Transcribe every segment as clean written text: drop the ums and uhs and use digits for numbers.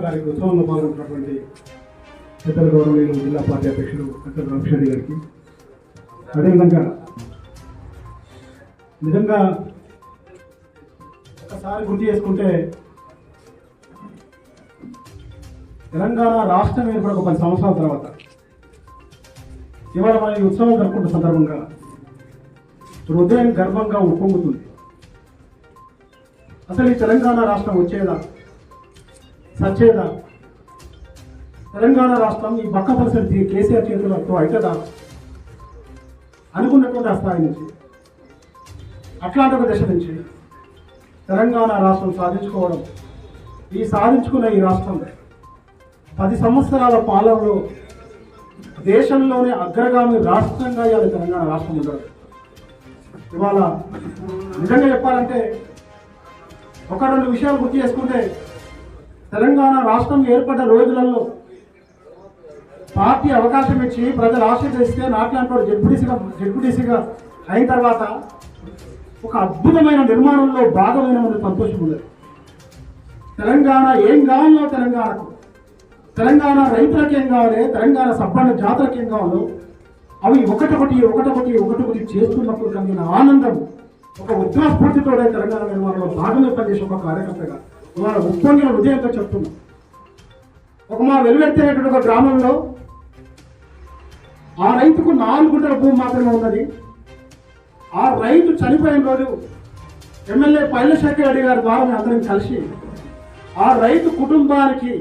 గారికి ఉత్సవంలో పాల్గొంటున్నటువంటి పెద్దల గౌరవనీయులు జిల్లా పార్టీ అధ్యక్షులు డాక్టర్ రవిశంకర్ గారికి, అదేవిధంగా నిజంగా ఒకసారి గుర్తు చేసుకుంటే తెలంగాణ రాష్ట్రం ఏర్పడి ఒక 10 సంవత్సరాల తర్వాత ఇవాళ మన ఈ ఉత్సవం జరుపుకున్న సందర్భంగా హృదయం గర్వంగా ఉప్పొంగుతుంది. అసలు ఈ తెలంగాణ రాష్ట్రం వచ్చేదా, సచ్చేదా? తెలంగాణ రాష్ట్రం ఈ పక్క పరిస్థితి కేసీఆర్ చేతులతో అవుతుందా అనుకున్నటువంటి ఆ స్థాయి నుంచి, అట్లాంటి ఒక దశ నుంచి తెలంగాణ రాష్ట్రం సాధించుకోవడం, సాధించుకున్న ఈ రాష్ట్రం 10 సంవత్సరాల పాలనలో దేశంలోనే అగ్రగామి రాష్ట్రంగా ఇవాళ తెలంగాణ రాష్ట్రం ఉండదు. ఇవాళ నిజంగా చెప్పాలంటే ఒక 2 విషయాలు గుర్తు చేసుకుంటే, తెలంగాణ రాష్ట్రం ఏర్పడ్డ రోజులలో పార్టీ అవకాశం ఇచ్చి ప్రజలు ఆశీర్వదిస్తే నాట్లాంటి జడ్పీటీసీగా అయిన తర్వాత ఒక అద్భుతమైన నిర్మాణంలో భాగమైన మంది సంతోషం ఉన్నది. తెలంగాణ ఏం కావాలో తెలంగాణ రైతులకు ఏం కావాలి, తెలంగాణ సబ్బన్న జాతులకు ఏం కావాలో అవి ఒకటొకటి చేస్తున్నప్పుడు కలిగిన ఆనందం, ఒక ఉద్యమ స్ఫూర్తితో తెలంగాణ నిర్మాణంలో భాగంగా పనిచేసే ఒక కార్యకర్తగా ఇవాళ ఉప్పొంగిన హృదయంతో చెప్తున్నాం. ఒక మా వెలువెత్తేటువంటి ఒక గ్రామంలో ఆ రైతుకు 4 గుంటల భూమి మాత్రమే ఉన్నది. ఆ రైతు చనిపోయిన రోజు ఎమ్మెల్యే పైలశేఖర్ రెడ్డి గారి ద్వారా మేము అందరం కలిసి ఆ రైతు కుటుంబానికి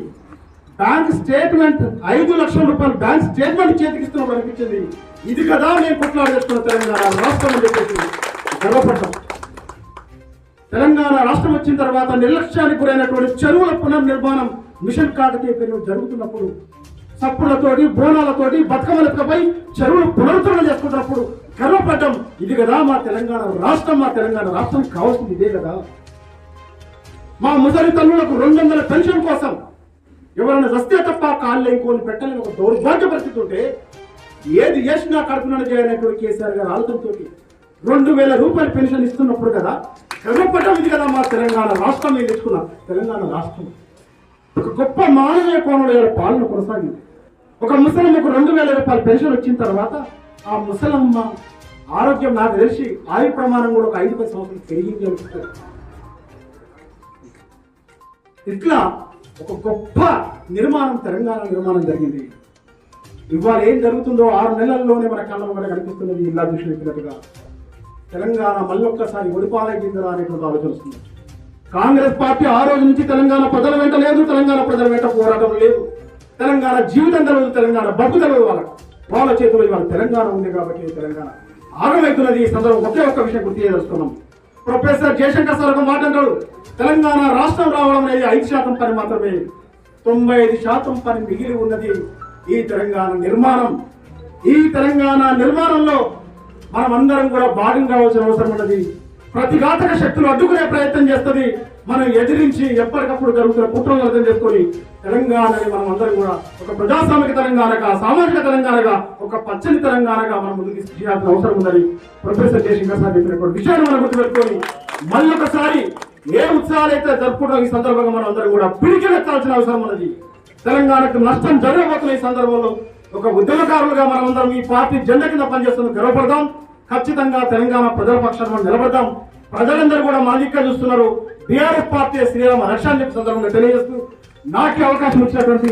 బ్యాంక్ స్టేట్మెంట్ 5 లక్షల రూపాయలు బ్యాంక్ స్టేట్మెంట్ చేతికిస్తున్నప్పుడు అనిపించింది, ఇది కదా నేను కొట్లాడేస్తున్న తెలంగాణ రాష్ట్రం అని చెప్పేసి గర్వపడ్డాం. తెలంగాణ రాష్ట్రం వచ్చిన తర్వాత నిర్లక్ష్యానికి గురైనటువంటి చెరువుల పునర్నిర్మాణం మిషన్ కాకతీయ పేరు జరుగుతున్నప్పుడు సప్పులతోటి బోనాలతోటి బతుకమ్మలపై చెరువులు పునరుద్ధరణ చేసుకున్నప్పుడు గర్వపడ్డాం, ఇది కదా మా తెలంగాణ రాష్ట్రం కావాల్సింది ఇదే కదా. మా ముసలి తల్లులకు 200 పెన్షన్ కోసం ఎవరైనా వస్తే తప్ప కాళ్ళు ఇంకొని పెట్టలేని ఒక దౌర్భాగ్య పరిస్థితి ఉంటే ఏది చేసినా కడుపునని చేయనటువంటి కేసీఆర్ గారు ఆలోచనతో 2000 రూపాయలు పెన్షన్ ఇస్తున్నప్పుడు కదా గర్వపడ్డం, ఇది కదా మా తెలంగాణ రాష్ట్రం. నేను తెచ్చుకున్న తెలంగాణ రాష్ట్రం ఒక గొప్ప మానవీయ కోణంలో పాలన కొనసాగింది. ఒక ముసలమ్మకు 2000 రూపాయలు పెన్షన్ వచ్చిన తర్వాత ఆ ముసలమ్మ ఆరోగ్యం నాకు తెలిసి ఆయు ప్రమాణం కూడా ఒక 5-10 సంవత్సరాలు పెరిగింది అనిపిస్తుంది. ఇట్లా ఒక గొప్ప నిర్మాణం తెలంగాణ నిర్మాణం జరిగింది. ఇవాళ ఏం జరుగుతుందో 6 నెలల్లోనే మన కళ్ళ కూడా కనిపిస్తున్నది. ఇలా దృష్టిగా తెలంగాణ మళ్ళొక్కసారి ఒడిపాలైందిరా అనేటువంటి ఆలోచన వస్తుంది. కాంగ్రెస్ పార్టీ ఆ రోజు నుంచి తెలంగాణ ప్రజల వెంట లేదు, తెలంగాణ ప్రజల వెంట పోరాటం లేదు, తెలంగాణ జీవితం తెలియదు, తెలంగాణ బతుకు తెలియదు. వాళ్ళ చేతిలో ఇవాళ తెలంగాణ ఉంది కాబట్టి తెలంగాణ ఆగమవుతున్నది. ఈ సందర్భం ఒక్క విషయం గుర్తు చేసుకున్నాం. ప్రొఫెసర్ జయశంకర్ సార్ ఒక మాట అంటాడు, తెలంగాణ రాష్ట్రం రావడం అనేది 5% పని మాత్రమే, 95% పని మిగిలి ఉన్నది ఈ తెలంగాణ నిర్మాణం. ఈ తెలంగాణ నిర్మాణంలో మనం అందరం కూడా భాగం కావాల్సిన అవసరం ఉన్నది. ప్రతిఘాతక శక్తులు అడ్డుకునే ప్రయత్నం చేస్తుంది. మనం ఎదిరించి ఎప్పటికప్పుడు జరుగుతున్న కుట్రలను అర్థం చేసుకొని తెలంగాణని మనం అందరం కూడా ఒక ప్రజాస్వామిక తెలంగాణగా, సామాజిక తెలంగాణగా, ఒక పచ్చని తెలంగాణగా మనం ముందుకు తీసుకెళ్లాల్సిన అవసరం ఉన్నది. ప్రొఫెసర్ జయశంకర్ సార్ చెప్పినటువంటి విషయాన్ని మనం గుర్తుపెట్టుకొని మళ్ళొకసారి ఏ ఉత్సవాలు అయితే జరుపుకుంటాం ఈ సందర్భంగా మనం అందరం కూడా పిడికిలెత్తాల్సిన అవసరం ఉన్నది. తెలంగాణకు నష్టం జరగబోతున్న ఈ సందర్భంలో ఒక ఉద్యమకారులుగా మనం అందరం ఈ పార్టీ జెండా కింద పనిచేస్తున్న గర్వపడదాం. ఖచ్చితంగా తెలంగాణ ప్రజల పక్షాన మనం నిలబడదాం. ప్రజలందరూ కూడా మా దిక్కు చూస్తున్నారు. బీఆర్ఎస్ పార్టీ శ్రీరామ రక్ష అని చెప్పి సందర్భంగా తెలియజేస్తూ నాకు అవకాశం ఇచ్చినటువంటి